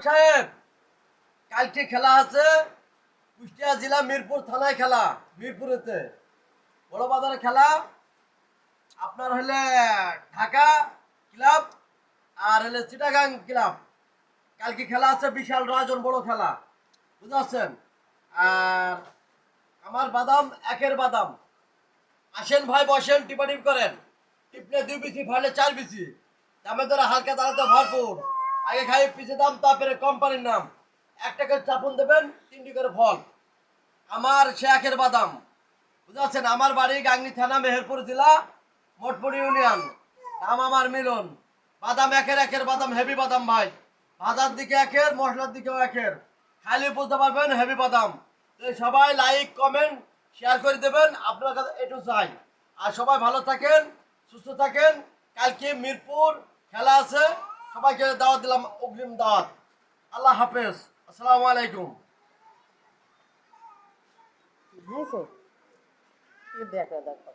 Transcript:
সাহেব, কালকে খেলা আছে কুষ্টিয়া জেলা মিরপুর থানায় খেলা, মিরপুরেতে বড় বাজারে খেলা। আপনার হলে ঢাকা ক্লাব আর হলে চিটাগাং ক্লাব। কালকে খেলা আছে, বিশাল রাজন বড় খেলা, বুঝতে পারছেন? আর আমার বাদাম একের বাদাম। আসেন ভাই, বসেন, টিপাটিপ করেন। টিপলে 2 বিসি, ফাড়লে 4 বিসি। দামে ধরে হালকা দাঁড়াতে ভরপুর। আগে খাই পিছিয়ে দাম, তারপরে কোম্পানির নাম। 1 টাকা চাপুন দেবেন, 3টি করে ফল। আমার শেখের বাদাম, বুঝতে পারছেন? আমার বাড়ি গাংনী থানা, মেহেরপুর জেলা, মোটপুর ইউনিয়ন। নাম আমার মিলন। বাদাম একের বাদাম, হেভি বাদাম ভাই। ভাজার দিকে একের, মশলার দিকেও একের। খালি বুঝতে পারবেন হেভি বাদাম। তো সবাই লাইক কমেন্ট শেয়ার করে দেবেন, আপনার কাছে একটু চাই। আর সবাই ভালো থাকেন, সুস্থ থাকেন। কালকে মিরপুর খেলা আছে, সবাইকে দাওয়াত দিলাম, অগ্রিম দাওয়াত। আল্লাহ হাফেজ, আসসালামু আলাইকুম। হয়েছে? দেখো দেখো